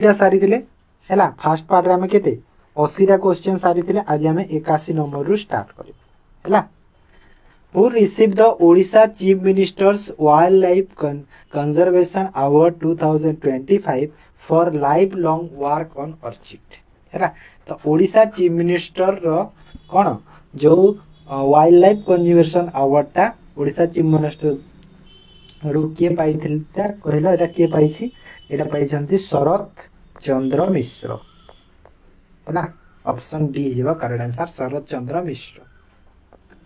सारी है fast part रे आम के 80 क्वेश्चन सारी आज आम 81 नंबर रु स्टार्ट कर Who received the Odisha Chief Minister's Wildlife Conservation Award 2025 for lifelong work on orchid है तो ओडिशा चीफ मिनिस्टर रो कौन जो वाइल्ड लाइफ कंजर्वेशन अवार्ड टा ओडिशा चीफ मिनिस्टर रू किए पाई कहला एटा किए पाइछि एटा पाइछंती शरत चंद्र मिश्र है ऑप्शन डी हिबा correct answer Sharat Chandra Mishra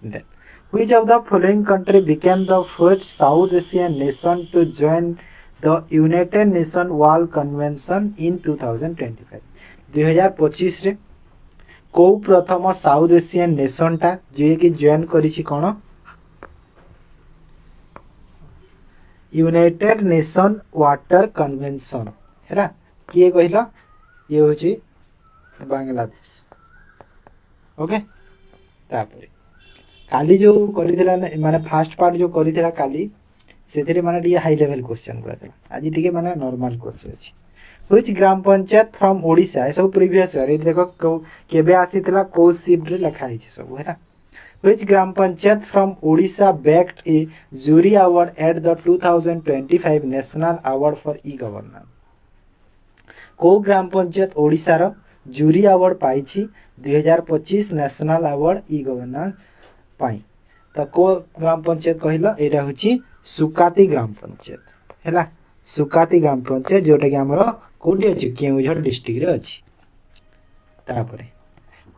then Which of the following country became the first South Asian nation to join the United Nations Wall Convention in 2025? 2025 रे को प्रथम साउथ एशियन नेशन टा जे कि जॉइन करिछि कोन यूनाइटेड नेशन वाटर कन्वेंशन हैला किए कहला ये होछि बांग्लादेश ओके तापर काली जो करिथिला माने फास्ट पार्ट जो करिथिला काली सेथिरे माने डी हाई लेवल क्वेश्चन गुला आज टी माने नॉर्मल क्वेश्चन अछि व्हिच ग्राम पंचायत फ्रॉम ओडिशा सब प्रीवियस रे देखो केबे आसीथिला को शिफ्ट रे लिखा हिछि सब हैना which gram panchayat from Odisha bagged a jury award at the 2025 national award for e governance को ग्राम पंचायत ओडिसा रो जूरी अवार्ड पाइछि 2025 नेशनल अवार्ड ई गवर्नेंस पाई तो को ग्राम पंचायत कहला एटा होची सुकाती ग्राम पंचायत हैला सुकाती ग्राम पंचायत जोटा कि हमर कोठी अछि केउझर डिस्ट्रिक्ट रे अछि तापरे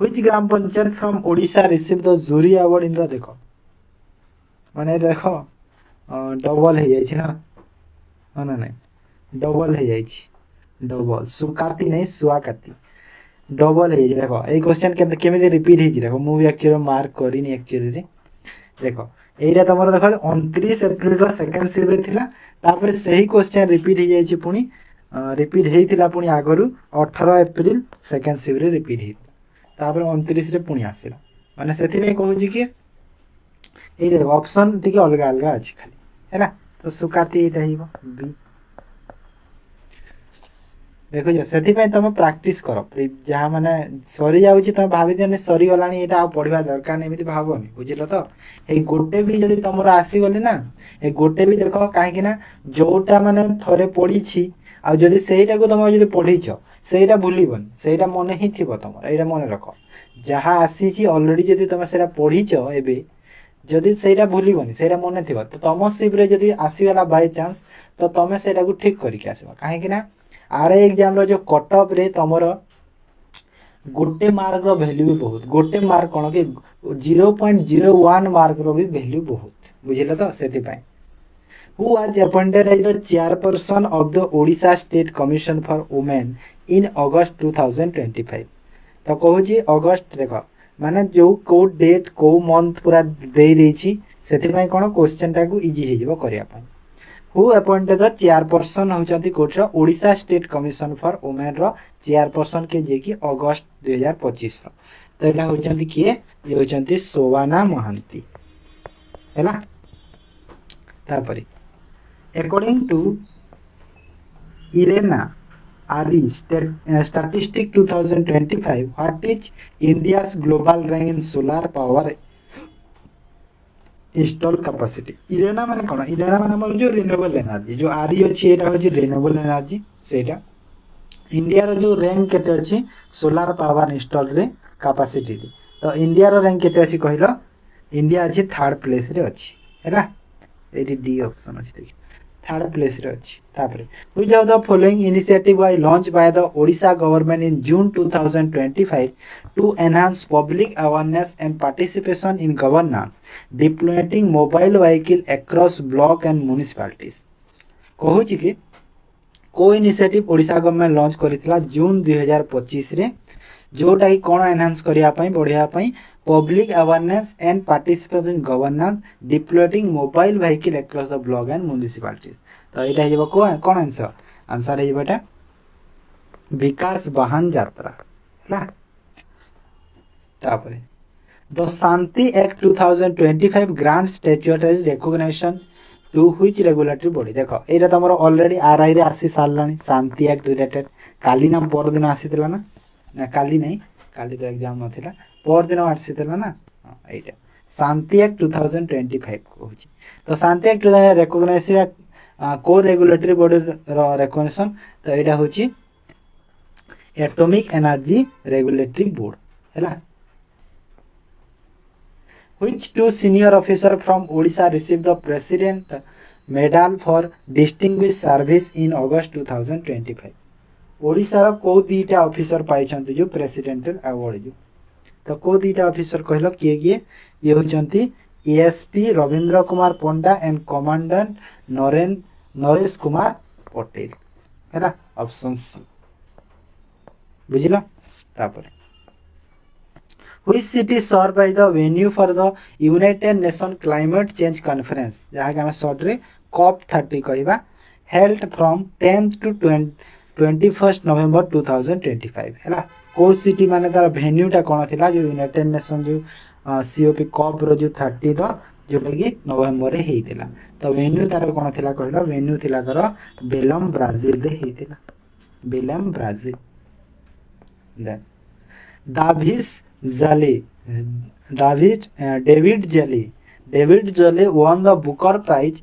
which gram panchayat from Odisha receive the jury award in the देखो माने देखो डबल हे जाय छी ना ना नहीं डबल हे जाय छी डबल सुकाती नहीं सुआकाती डबल है देखो ए क्वेश्चन के केमिति रिपीट हे देखो मु एक्चुअली मार्क करिनी एक्चुअली रे देखो एटा तमरो देखो 29 अप्रैल रो सेकंड शिफ्ट रे थिला तापर सही क्वेश्चन रिपीट हे जाय छी पुनी रिपीट हेतिला पुनी आगरु 18 अप्रैल सेकंड शिफ्ट रे रिपीट हे तापर 29 रे पुनी आसीला माने सेति में कहू छी कि ए देखो ऑप्शन टिके अलग अलग अछि खाली हैना तो सुकाती एटा हिबो बी देखो जो सेति पे तुम प्रैक्टिस करो जहां माने सरी जाउची तुम भाबी देने सरी गलानी एटा आ पढिबा दरकार नै एमिति भाबोनी बुझिलो तो ए गोटे भी जदी तमरो आसी गले ना ए गोटे भी देखो काहे कि ना जोटा माने थरे पढी छी आ जदी सेइटा को तुम जदी पढी छ सेइटा भूलिबन सेइटा मने ही थिबो तमरो एटा मने रखो जहां आसी छी ऑलरेडी जदी तुम सेटा पढी छ एबे जदी सेइटा भूलिबनी सेइटा मने थिबो तो तम सिप रे जदी आसी वाला बाय चांस तो तमे सेटा को ठीक करि के आसीबो काहे कि ना आरे एग्जाम रो जो कट ऑफ रे तमरो गोटे मार्क रो वैल्यू भी बहुत गोटे मार्क कोन के 0.01 मार्क रो भी वैल्यू बहुत बुझिला तो सेति पाई who was appointed as the chairperson of the Odisha state commission for women in August 2025 तो कहू जी अगस्त देखो माने जो को डेट को मंथ पूरा दे दै छी सेति पाई कोन क्वेश्चन टा को इजी हे जिवो करिया पाई हु अपॉइंटेड द चेयरपर्सन होचंती कोठरा Odisha state commission for women रो चेयरपर्सन के जे कि अगस्त 2025 रो तो एटा होचंती किए ये होचंती सोवाना महांती हैला तापरे अकॉर्डिंग टू इरेना आदि statistic 2025 what is India's global rank in solar power install capacity Irena माने कोन इरेना माने हमर जो रिन्यूएबल एनर्जी जो आरी अछि एटा होछि रिन्यूएबल एनर्जी सेटा इंडिया रो जो रैंक केते अछि सोलर पावर इंस्टॉल रे कैपेसिटी तो इंडिया रो रैंक केते अछि कहलो इंडिया अछि थर्ड प्लेस रे अछि हैला एडी डी ऑप्शन अछि देखि थर्ड प्लेस रे अछि तापरे which of the following initiative was launch by the Odisha government in June 2025 to enhance public awareness and participation in governance deploying mobile vehicle across block and municipalities कहू छी कि को initiative Odisha government launch करितला जून 2025 रे जोटा कि कोन एनहांस करिया पई बढ़िया पई public awareness and participation in governance deploying mobile vehicle across the block and municipalities तो एटा हे जबो कोन आंसर आंसर हे बेटा विकास वाहन यात्रा हला तापरे the Shanti act 2025 grant statutory recognition to which regulatory body देख एटा तुम ऑलरेडी आरआई रे आसी सारलानी शांति एक्ट रिलेटेड काली ना पर दिन आसीतला ना काली नहीं काली तो एग्जाम नथिला पर दिन आसीतला ना एटा शांति एक्ट 2025 कहूची तो शांति एक्ट रिकॉग्नाइज को रेगुलेटरी बॉडी रिकॉग्निशन तो एटा होची एटॉमिक एनर्जी रेगुलेटरी बोर्ड हैला which two senior officer from Odisha received the president medal for distinguished service in August 2025 Odisha रो को दीटा ऑफिसर पाइछंती जो प्रेसिडेंटल अवार्ड जो तो को दीटा ऑफिसर कहलो किए ये होचंती ASP Ravindra Kumar Panda and commandant Naresh Kumar Patel हैला ऑप्शन सी बुझिलो तापर Which city served by the venue for the United Nations Climate Change Conference जहाँ के हमें शॉर्ट रे COP30 कहवा held from 10th to 21st November 2025 हैला को सिटी माने तार वेन्यू टा कोन थिला जो यूनाइटेड नेशन जो COP COP रो जो 30 रो जो लगी नवंबर रे हेतिला तो वेन्यू तार कोन थिला कहलो वेन्यू थिला तार बेलम ब्राजील रे हेतिला Belem Brazil then Davis Jolly, David Jolly won the Booker Prize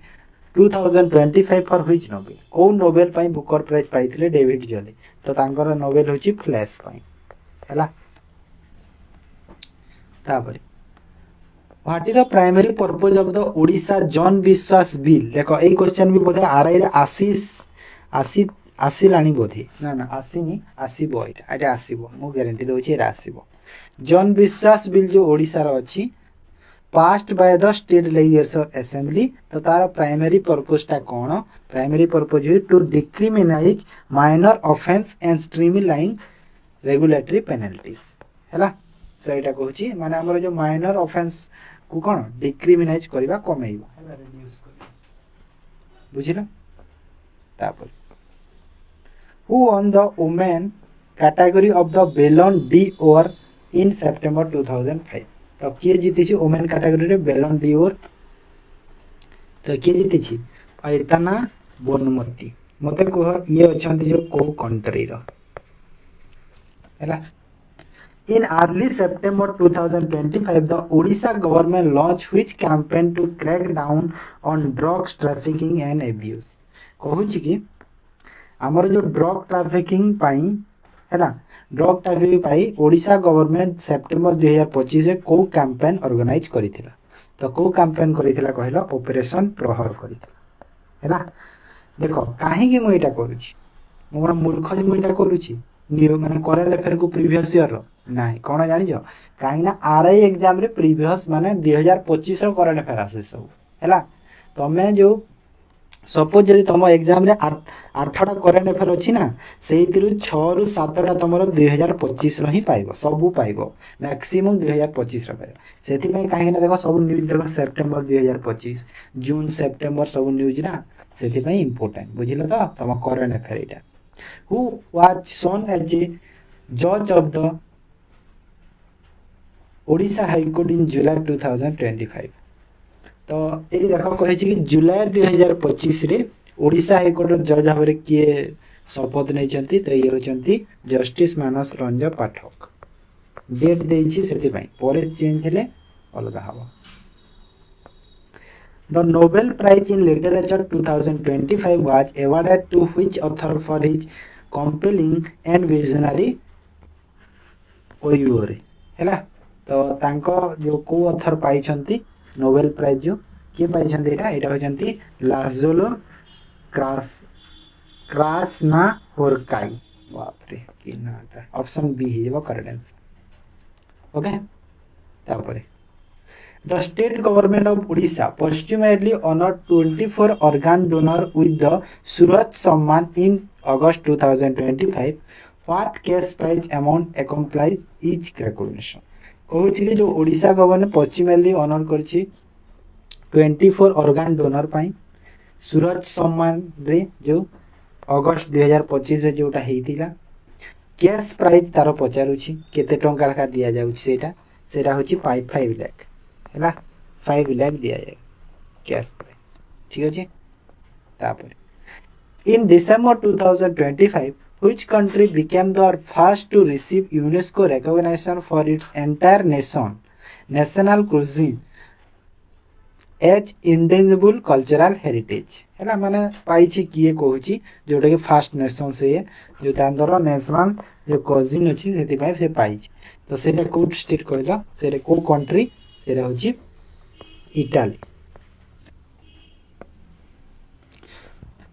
2025 for which Nobel? को नोबेल पाई बुकर प्राइज पाइथिले डेविड जॉली तो तांकर नोबेल होची फ्लैश पाई हैला तापर what is the primary purpose of the Odisha जन विश्वास बिल देखो ए क्वेश्चन भी बोधे आरआई रे आसीलानी बोधे ना आसीनी आसीबो एटा आसीबो मु गारंटी दोची एटा आसीबो जन विश्वास बिल जो ओडिशा रो अछि passed by the state legislature assembly तो तार प्राइमरी पर्पस ता कोन primary purpose is to decriminalize minor offense and streamline regulatory penalties हैला तो एटा कहूची माने हमर जो माइनर ऑफेंस को कोन डिक्रिमिनाइज करबा कमेइबा हैला रिड्यूस करबा बुझिलो तापर who on the women category of the बेलन डी ओवर इन सेप्टेम्बर 2005 तो किए जीती छी वुमेन कैटेगरी रे बेलन डी ओवर तो किए जीती छी ऐतना बनमती मते कह ये अछंती जो को कंट्री रो हैला in early September 2025 the Odisha government launch which campaign to crack down on drugs trafficking and abuse कहू छी कि हमर जो ड्रग ट्रैफिकिंग पाई हैला ड्रग ट्रैफिकिंग पाई ओडिशा गवर्नमेंट सेप्टेम्बर 2025 रे को कैंपेन ऑर्गेनाइज करिथिला तो को कैंपेन करिथिला कहलो ऑपरेशन प्रहर करिथिला हैला देखो काहे कि मु एटा करूची मोर मूर्ख जे मु एटा करूची नियो माने करेंट अफेयर को प्रीवियस ईयर रो नाही कोन जानि जो काहे ना आरआई एग्जाम रे प्रीवियस माने 2025 रो करेंट अफेयर आसे सब हैला तमे जो सपोज जदि तुम एग्जाम रे 8टा करेंट अफेयर अछि ना सेहि तिरु 6 रु 7टा तुमरो 2025 रो ही पाइबो सब पाइबो मैक्सिमम 2025 रो पाइबो सेति में काहे ना देखो सब न्यूज़ देखो सितंबर 2025 जून सितंबर सब न्यूज़ ना सेति में इंपोर्टेंट बुझिलो तो तुम करेंट अफेयर इटा who was shown as a जज of the Odisha high court in July 2025 तो एली देखो कहे कि जुलाई 2025 रे ओडिशा हाई कोर्ट जज भाबरे किए शपथ नै चंती तो ये होचंती जस्टिस मानस रंजन पाठक डेट देछि सेति पई परे चेंज हेले अलगा हबो the Nobel prize in literature 2025 was awarded to which author for his compelling and visionary oeuvre हैला तो तांको जो को ऑथर पाई छंती नोबेल प्राइज जो के पाई छंती एटा होचंती लाजोलो क्रासना होरकाई बाप रे कि नाटा ऑप्शन बी हे वो करेक्ट आंसर ओके तापरे the state government of Odisha posthumously honoured 24 organ donor with the Suraj Samman in August 2025 what cash prize amount accompanies each recognition कहउथिले जो ओडिशा गवर्नमेंट पोस्टुमेटली ऑनर करछि 24 ऑर्गन डोनर पाई सूरज सम्मान रे जो अगस्त 2025 रे जोटा हेतिला कैश प्राइज तार पचारुछि केते टंका रखा दिया जाउछि सेटा होछि 5 लाख हैला 5 लाख दिया जाए कैश प्राइज ठीक अच्छे in December 2025 which country became the first to receive UNESCO recognition for its entire national cuisine as intangible cultural heritage है माने पाई किए कहूँ जोटा कि फास्ट नेशन से जो तांदर नेशनल जो कजिन अच्छी से पाई तो सेटा को स्टेट कहला से को कंट्री से हूँ Italy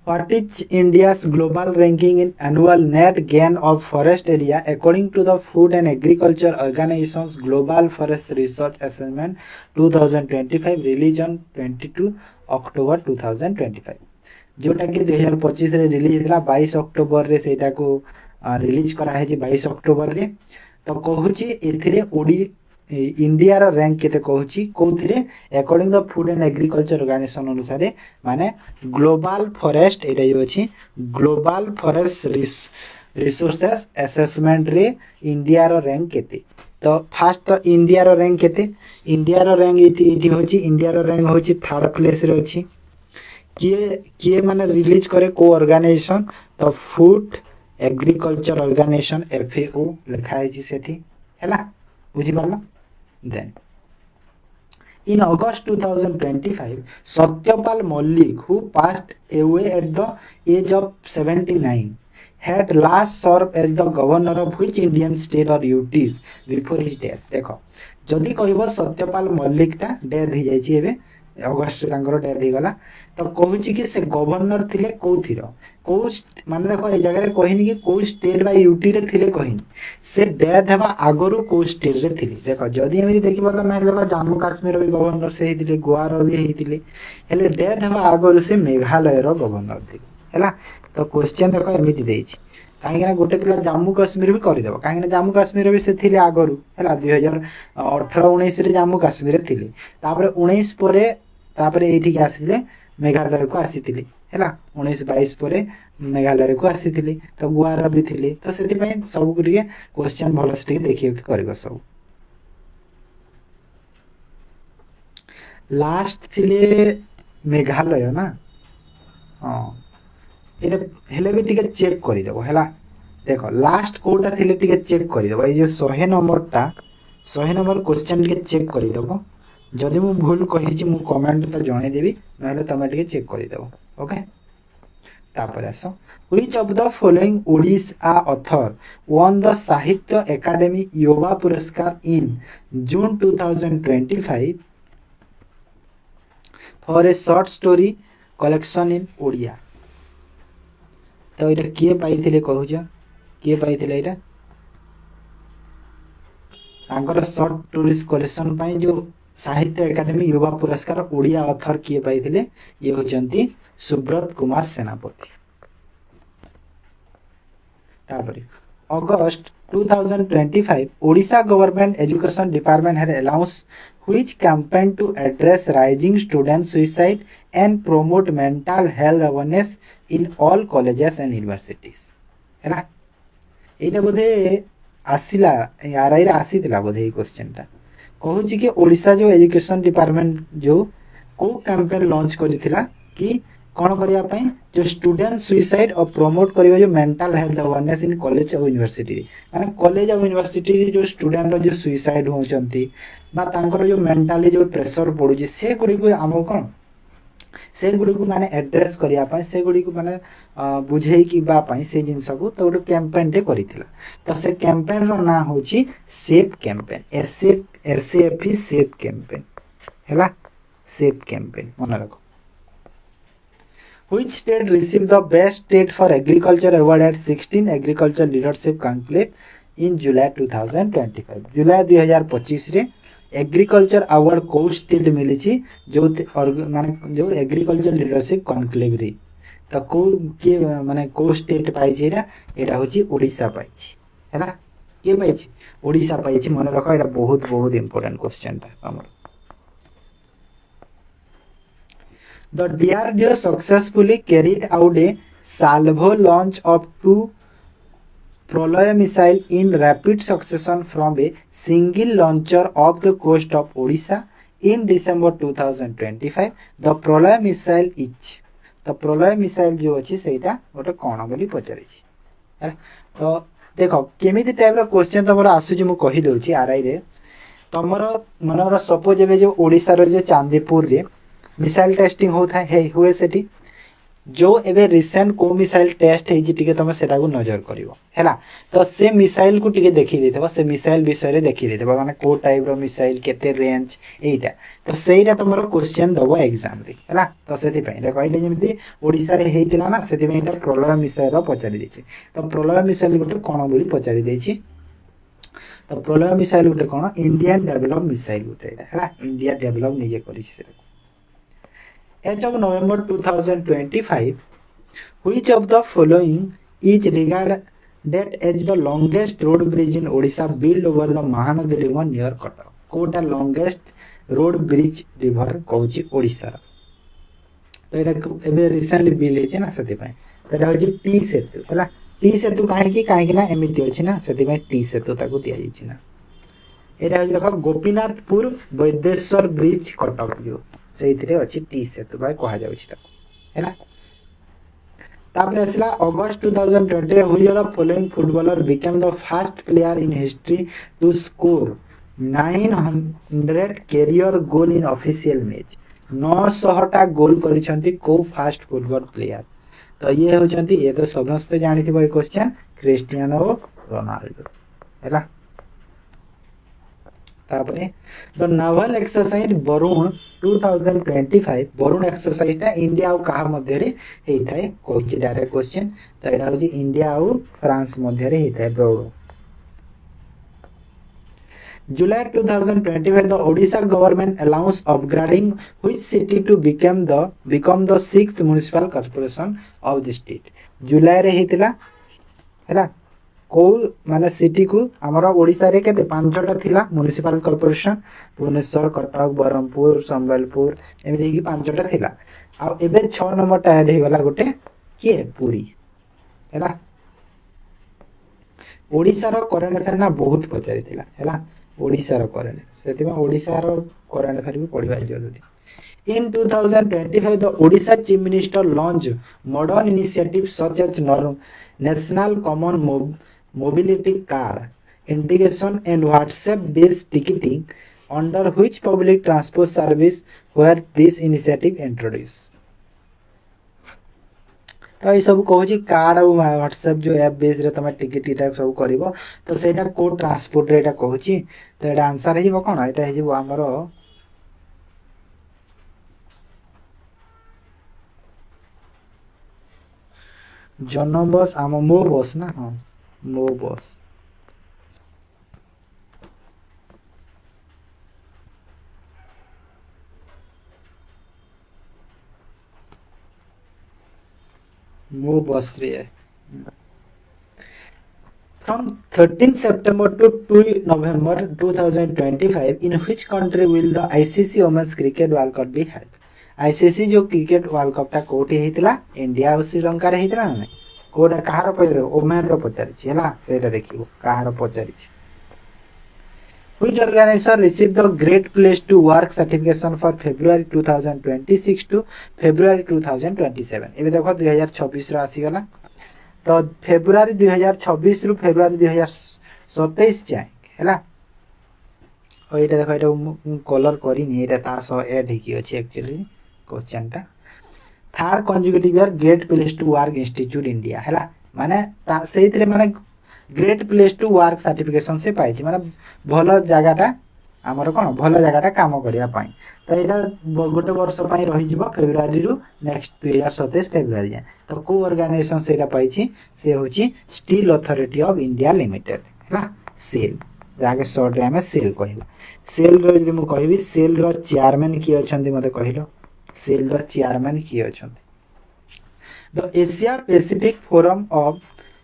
What is India's global ranking in annual net gain of forest area according to the Food and Agriculture Organization's Global Forest Research Assessment 2025 released on 22 October 2025 जोटा कि 2025 रे रिलीज हैला 22 अक्टोबर रे सेटा को रिलीज करा है 22 अक्टोबर रे तो कहूची एथिरे ओडी इंडिया रो रैंक केते कहूची कोथिरे according the food and agriculture organization अनुसार माने ग्लोबल फॉरेस्ट एटा जो अछि ग्लोबल फॉरेस्ट रिसोर्सेस असेसमेंट रे इंडिया रो रैंक केते तो फर्स्ट तो इंडिया रो रैंक केते इंडिया रो रैंक इटी होची इंडिया रो रैंक होची थर्ड प्लेस रे अछि किए माने रिलीज करे को ऑर्गेनाइजेशन तो फूड एग्रीकल्चर ऑर्गेनाइजेशन एफएओ लिखा है जी सेठी हैला बुझी पारला Then, in August 2025, Satyapal Malik, who passed away at the age of 79, had last served as the governor of which Indian state or UTs before his death. देखो जदि कहब सत्यपाल मल्लिक टा death हो जाए अगस्ट डेथ हो गला तो कहूँ कि से गवर्नर थिले कोथिर को माने देखो ए जगह कहनी कि को स्टेट बा यूटी रे थिले कहनी से डेथ हेबा आगरु को स्टेट रे थिले देखो जदि एमि देखिबो तो नै देखो जम्मू काश्मीर भी गवर्नर से हेतिले गोवा रो भी हेतिले हेले डेथ हेबा आगरु से मेघालय रो गवर्नर थिले हैला तो क्वेश्चन देखो एमिति देछि कहीं गोटे पिला जम्मू काश्मीर भी करदेव कहीं जम्मू काश्मीर भी से आगरू है 2018-19 रे जम्मू काश्मीर थिले तापर 19 परे तापर एठी आसिले मेघालय को आसीथिले हैला 19-22 परे मेघालय को आसीथिले तो गोवा भी थिले तो सेति पय सब गुडी क्वेश्चन भलो से देखियो कि करबो सब लास्ट थिले मेघालय ना हां हेले भी टिके चेक करि देबो हैला देखो लास्ट कोटा थिले टिके चेक करि देबो ए जे 100 नंबर क्वेश्चन टिके चेक करि देबो जदि मु भूल कहि छी मु कमेंट त जणे देबी नहले तमे टिके चेक करि देबो ओके तापर आसो which of the following Odisha author won the साहित्य एकेडमी युवा पुरस्कार इन जून 2025 for a short story collection in Odia तो ये किए पाइथिले कहूछ किए पाइथिले एटा तांकर शॉर्ट टूरिस्ट कलेक्शन पाई जो साहित्य एकेडमी युवा पुरस्कार ओडिया ऑथर किए पाइथिले ये होचंती सुब्रत कुमार सेनापति तापरे अगस्त 2025 Odisha government education department had announce which campaign to address rising student suicide and promote mental health awareness in all colleges and universities हैला एटा बोधे आसिला आरआई रे आसीतिला बोधे ई क्वेश्चन ता कहू छी कि ओडिशा जो एजुकेशन डिपार्टमेंट जो को कैंपेन लॉन्च करिथिला कि कोन करिया पई जो स्टूडेंट सुसाइड और प्रमोट करियो जो mental health awareness in college और यूनिवर्सिटी माने कॉलेज और यूनिवर्सिटी जो स्टूडेंट जो सुसाइड होचंती बा तांकर जो मेंटली जो प्रेशर पडुची से गुडी को हम कोन से गुडी को माने एड्रेस करिया पई से गुडी को माने बुझेई कि बा पई से जिंस को तो एक कैंपेन ते करिथिला तो से कैंपेन रो ना होची safe campaign SF safe campaign हैला सेफ कैंपेन मन रखो Which state received the best state for agriculture award at 16 agriculture leadership conclave in July 2025 जुलाई 2025 रे एग्रीकल्चर अवार्ड को स्टेट मिली छी जो माने जो एग्रीकल्चर लीडरशिप कॉन्क्लेव रे तो को के माने को स्टेट पाई छी एटा होची ओडिशा पाई छी हैला के पाई छी ओडिशा पाई छी मन रखो एटा बहुत बहुत इंपोर्टेंट क्वेश्चन ता हमर The DRDO successfully carried out a salvo launch of 2 Pralaya missile in rapid succession from a single launcher off the coast of Odisha in December 2025 the प्रलय मिसाइल इज तो प्रलय मिसाइल जो अच्छी सेटा गोटे कौन बोली पचारि तो देख केमी टाइप क्वेश्चन तुम आसूँ मुझे कहीदे आरआई रे तुम मन सपोज ए जो ओडार जो चांदीपुर रे मिसाइल टेस्टिंग होता है हुए से जो एबे रिसेंट को मिसाइल टेस्ट है तुम से नजर कर तो से मिसाइल को टिके देखी देथबो से मिसाइल विषय रे देखी देथबो माने को टाइप रो मिसाइल केते रेंज एटा तो सेटा तुमरो क्वेश्चन दबो एग्जाम रे हैला तो सेति पई देखो एटा जेमति ओडिसा रे हेतिला ना सेति पई एटा प्रलय मिसाइल रो पचारि देछि तो प्रलय मिसाइल गोटे कोन बोली पचारि देछि तो प्रलय मिसाइल गोटे कोन इंडियन डेवलप मिसाइल गोटे एटा हैला इंडिया डेवलप निजे करिछि से as of November 2025 which of the following is regarded as the longest road bridge in Odisha built over the Mahanadi river near Cuttack Kota longest road bridge river कहूची Odisha तो एटा एबे recently bill हेचे ना सेति पय तो एटा होची टी सेतु हला टी सेतु काहे ना एमिति होची ना सेति पय टी सेतु ताको दिया जाईची ना एटा होची देखो गोपीनाथपुर वैदेश्वर ब्रिज कटक जो सेइथिरे अछि टी सेतु भाई कहा जाउछि ताको हैला तापरे असला अगस्त 2020 हुई the following footballer became the first player in history to score 900 career goal in official match 900 टा गोल करिसंती को फर्स्ट फुटबॉल प्लेयर तो ये होचंती ये तो समस्त जानिथिबो ए क्वेश्चन क्रिस्टियानो रोनाल्डो हैला तापरे the novel exercise Varun 2025 Varun exercise ता इंडिया और कहा मध्य रे हेइथाय कोची डायरेक्ट क्वेश्चन तो एटा होची इंडिया और फ्रांस मध्य रे हेइथाय Varun July 2025 the Odisha government allows upgrading which city to become the sixth municipal corporation of the state जुलाई रे हेतिला हैला को माने सिटी को हमर ओडिसा रे केते पांचटा थिला म्युनिसिपल कॉर्पोरेशन भुवनेश्वर कटक बरहमपुर संबलपुर एमि कि पांचटा थिला आ एबे 6 नंबर टा ऐड हेगला गोटे के पुरी हैला ओडिसा रो करंट अफेयर ना बहुत पचारि थिला हैला ओडिसा रो करंट सेति में ओडिसा रो करंट अफेयर भी पढिबा जरूरी In 2025, the Odisha Chief Minister launched modern initiatives such as National Common Mobility Card, integration and WhatsApp-based ticketing, under which public transport service were this initiative introduced. तो ये सब कहूँ कार्ड और WhatsApp जो app base रे तुम ticket इटा सब करिवो तो सेटा को ट्रांसपोर्ट रे एटा कहूँ तो एटा आंसर हे जिवो कोन एटा हे जिवो हमरो जन बस आम मो बस ना हाँ मो बस मो बस रे From 13 September to 2 November 2025, in which country will the ICC Women's Cricket World Cup be held? ICC जो क्रिकेट वर्ल्ड कप ता कोठी हेतिला इंडिया और श्रीलंका रे हेतिला नै कोडा कहार पय ओमेन रो पचारि छी हला सेटा देखिबो कहार पचारि छी Which organization received the Great Place to Work certification for February 2026 to February 2027 एबे देखो 2026 रो आसी गला तो फेब्रुआरी 2026 रु फेब्रुआरी 2027 जाय हला ओ एटा देखो एटा कलर करी नै एटा ता सो ऐड हिकी अछि एक्चुअली क्वेश्चन टा third consecutive year great place to work institute India हैला माने ता सेइतरे माने great place to work certification से पाइछि माने भलो जगहटा हमर कोन भलो जगहटा काम करिया पाई तो एटा गोटे वर्ष पाई रहि जिवो फेब्रुआरी रु नेक्स्ट 2027 फेब्रुआरी जाय तो को ऑर्गेनाइजेशन सेटा पाइछि से होछि steel authority of India limited हैला सेल जाके शॉर्ट रे हमें सेल कहबो सेल रो जदि मु कहबी सेल रो चेयरमैन की अछंती मते कहिलो सेल रो चेयरमैन की अछंती the Asia Pacific forum of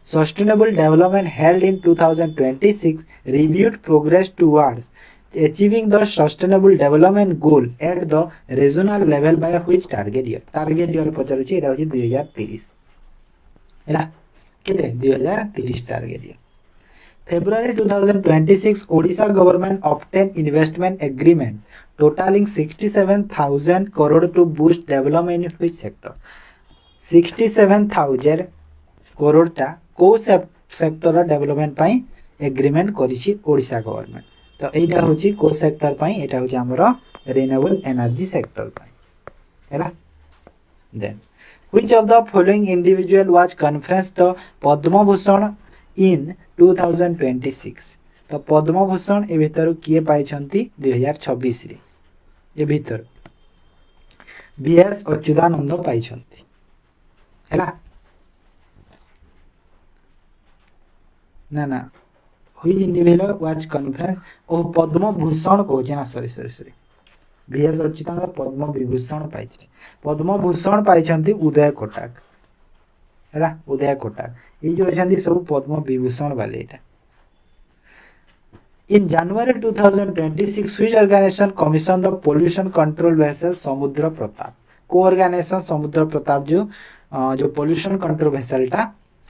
sustainable development held in 2026 reviewed progress towards achieving the sustainable development goal at the regional level by which target year पचारुछि एटा होछि 2030 हैला केते 2030 target year February 2026 Odisha government obtained investment agreement totaling 67,000 crore to boost development in which sector? 67,000 crore टा को sector development पाई agreement करिछि Odisha government. तो एटा होछि को sector पाई, एटा होछि हमरो रिन्यूएबल एनर्जी सेक्टर पाई हैला। Then which of the following individual was conferred the Padma Bhushan in 2026? तो पद्म भूषण ए भीतर किए पाई छंती 2026 रे, ए भीतर बीएस अच्युतानंद पाई छंती हैला। ना व्हिच इंडिविजुअल वाज कन्फरेंस ओ पद्म भूषण को ना सॉरी बीएस अच्युतानंद पद्म विभूषण पाई, पद्म भूषण पाई छंती उदय कोटक हैला। उदय कोटक ये जो छंती सब पद्म विभूषण वाले एटा। In January 2026 which organization commissioned the pollution control vessel समुद्र प्रताप? को ऑर्गेनाइजेशन समुद्र प्रताप जो पोल्यूशन कंट्रोल वेसल टा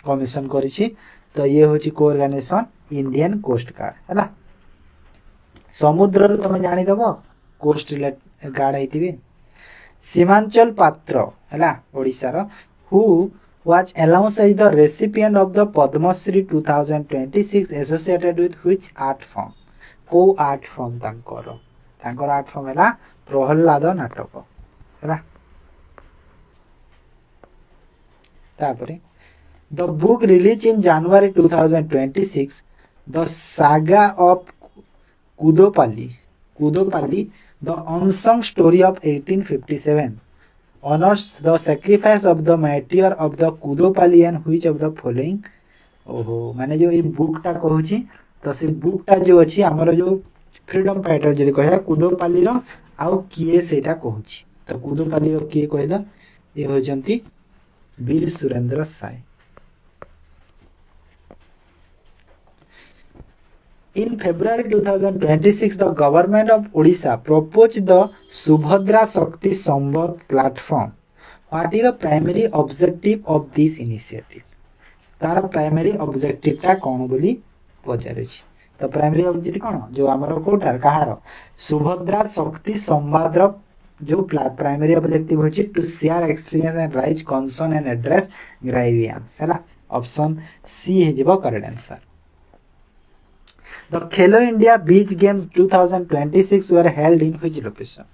कमिशन करिछि। तो ये होची को ऑर्गेनाइजेशन इंडियन कोस्ट गार्ड हैला। समुद्र रो तमे जानि दबो कोस्ट गार्ड हेतिबे। सीमांचल पात्र हैला ओडिसा रो who was announced as the recipient of the Padma Shri 2026 associated with which art form? को आर्ट फॉर्म तांकर आर्ट फॉर्म हैला प्रहलाद नाटक हैला। तापरे the book released in January 2026 the saga of Kudopalli the unsung story of 1857 honors the sacrifice of the martyr of the Kudopalli and which of the following? ओहो माने जो ये book टा कहूची तो से बुक टा जो अछि हमर जो फ्रीडम फाइटर जदी कहया कुदोपाली रो आउ किए सेटा कहूची। तो कुदोपाली रो किए कहला ये हो जंती वीर Surendra Sai. In February 2026 the government of Odisha proposed the Subhadra Shakti Sambad platform. What is the primary objective of this initiative? तार प्राइमरी ऑब्जेक्टिव टा कोन बोली पचारछि। तो प्राइमरी ऑब्जेक्टिव कोन जो हमरो कोटार कहार सुभद्रा शक्ति संवाद रो जो प्राइमरी ऑब्जेक्टिव होछि to share experience and raise concern and address grievance हैला। ऑप्शन सी हे जेबो correct answer. The Khelo India beach game 2026 were held in which location?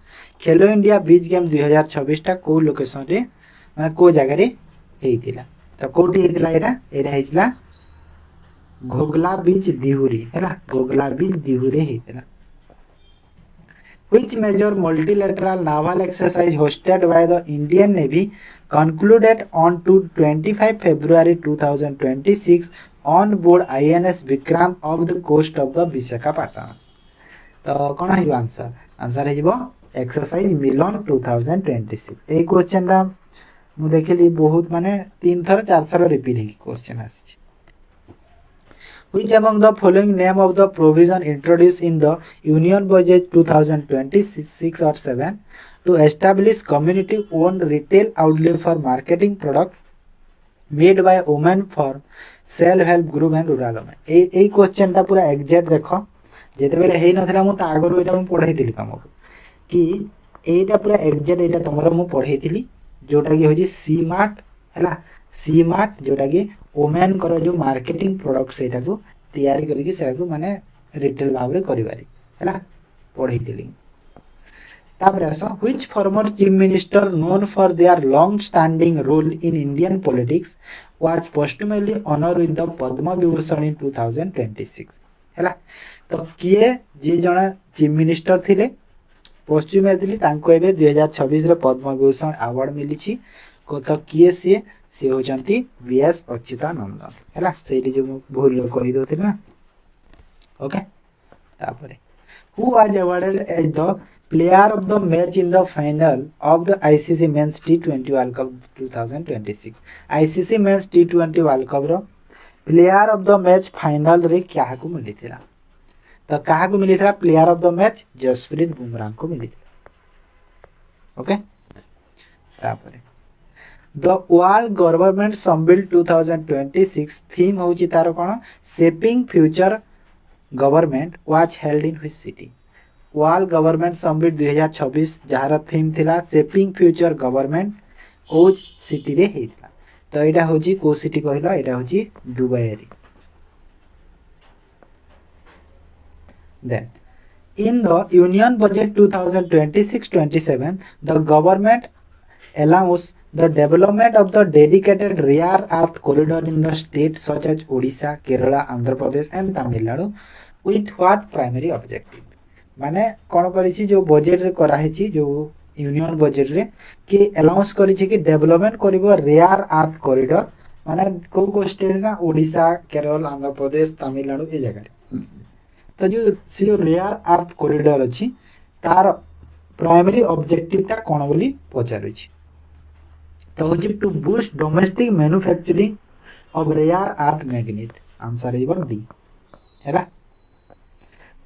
Khelo India beach game 2026 टा को लोकेशन रे माने को जगह रे हेतिला? तो कोठी हेतिला एटा हेतिला घोगला बीच दिहुरी हैला। घोगला बीच दिहुरी हेतिला। Which major multilateral naval exercise hosted by the Indian Navy concluded on to 25 February 2026 on board INS Vikrant of the coast of the Visakhapatnam? तो कौन है आंसर? आंसर है जीवो एक्सरसाइज मिलन 2026। ए क्वेश्चन दा मु देखली बहुत माने 3 थर 4 थर रिपीट है क्वेश्चन आसी। Which among the following name of the provision introduced in the Union Budget 2026 or 7 to establish community owned retail outlet for marketing products made by women for self help group and rural women? A question ता पूरा exact देखो जेते बेले हेई नथला मु ता आगरो एटा मु पढाइतिली तुमको कि एटा पूरा एग्जैक्ट एटा तमरो मु पढाइतिली जोटा की होजी सी मार्ट हैला। सी मार्ट जोटा की वोमेन कर जो मार्केटिंग प्रोडक्ट सेटा को तैयारी करके सेटा को माने रिटेल भाव रे करिवारी हैला पढाइतिली। तापर आसो which former chief minister known for their long standing role in Indian politics was posthumously honoured with the Padma Vibhushan in 2026 हैला। तो किए जे जणा चीफ मिनिस्टर थिले पोस्टुमली तांको एबे 2026 रे पद्म विभूषण अवार्ड मिलिछि को। तो किए से हो जंती बीएस अच्युतानंद हैला। सेठी जो भूल कहि दोते ना ओके। तापरे who was awarded as the player of the match in the final of the ICC men's टी20 वर्ल्ड कप 2026? आईसीसी मेंस टी20 वर्ल्ड कप रो player of the match final रे क्या को मिलिथिला? तो कहा को मिलिथिला player of the match? Jasprit Bumrah को मिलिथिला ओके। तापरे the world government summit 2026 theme होची तार कोन shaping future government was held in which city world government summit 2026 jar theme थिला शेपिंग फ्यूचर गवर्नमेंट ओ सिटी रे हेतिला तो एटा होची को सिटी कहलो एटा होची दुबई रे then in the union budget 2026-27 the government allows the development of the dedicated rare earth corridor in the states such as Odisha, Kerala, Andhra Pradesh and Tamil Nadu with what primary objective माने कोन करिछि जो budget रे करा हेछि जो union budget रे कि allowance करिछि कि development करिवो rare earth corridor माने को स्टेट ना ओडिशा केरल आंध्र प्रदेश तमिलनाडु ए जगह रे तो जो रेयर अर्थ कॉरिडोर अच्छी तार प्राइमरी ऑब्जेक्टिव टा कोन बोली पचार तो हूँ to boost domestic manufacturing of rare earth magnet answer is D है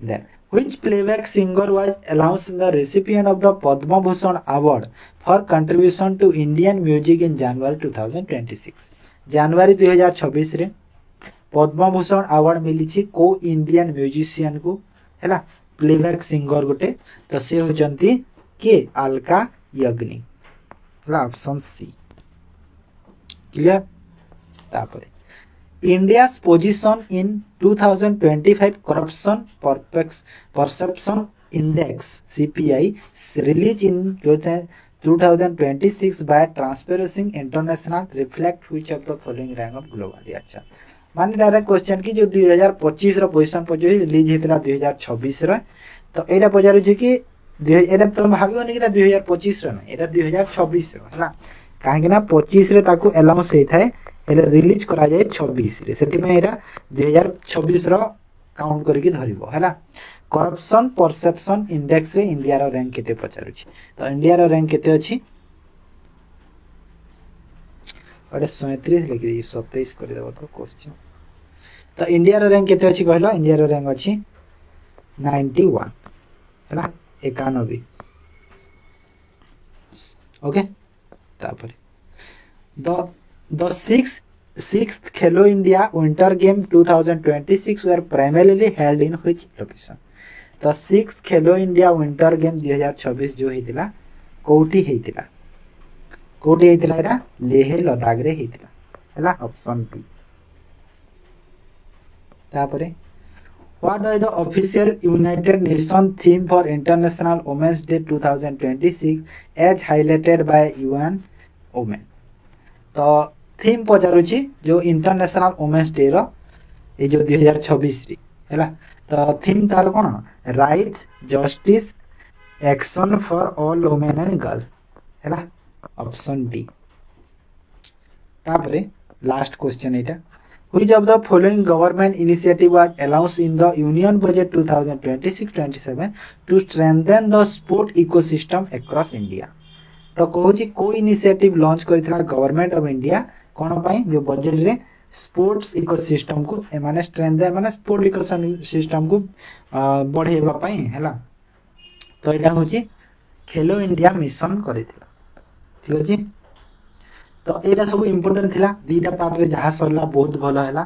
then which playback singer was announced the recipient of the Padma Bhushan award for contribution to Indian music in January 2026 जनवरी 2026 रे Padma Bhushan award मिली को Indian musician को हैला playback singer गोटे तो से होचंती के Alka Yagnik option C clear तापरे India's position in 2025 corruption perception index CPI release in 2026 by Transparency International reflect which of the following rank of globally अच्छा माने डायरेक्ट क्वेश्चन की जो 2025 रो पोजीशन पर जो रिलीज हेतला 2026 रो तो एटा पजारु छै कि एटा तुम भाबियो नै कि 2025 रो नै एटा 2026 रो हला काहे कि ना 25 रे ताकू अलाउंस हे थाए एले रिलीज करा जाय 26 रे सेति में एटा 2026 रो काउंट करके धरिबो हला करप्शन परसेप्शन इंडेक्स रे इंडिया रो रैंक केते पचारु छी तो इंडिया रो रैंक केते अछि अरे 37 लिखि 27 कर देबो तो क्वेश्चन तो इंडिया रो रैंक केते अछि कहला इंडिया रो रैंक अछि 91 हैला 91 ओके तापर the sixth Khelo India winter game 2026 were primarily held in which location तो 6th खेलो इंडिया विंटर गेम 2026 जो हेतिला कोठी हेतिला कोठी हेतिला एटा लेह लद्दाख रे हेतिला हैला ऑप्शन बी तापरे what is the official United Nation theme for international women's day 2026 as highlighted by UN women तो theme पचारुछि जो इंटरनेशनल वुमेन्स डे रो ए जो 2026 रे हैला तो थीम तार कोन rights justice action for all women and girl हैला ऑप्शन डी तापरे लास्ट क्वेश्चन एटा which of the following government initiative was announced in the union budget 2026-27 to strengthen the sport ecosystem across india तो कहूची को initiative launch करथिला government of India कोन पई जो बजट रे स्पोर्ट्स इकोसिस्टम को माने स्ट्रेंथन माने स्पोर्ट इकोसिस्टम को बढ़ेबा पई हैला तो एटा होची खेलो इंडिया मिशन करथिला ठीक अछि तो एटा सब इंपोर्टेंट थिला दीटा पार्ट रे जहा सरला बहुत भलो हैला।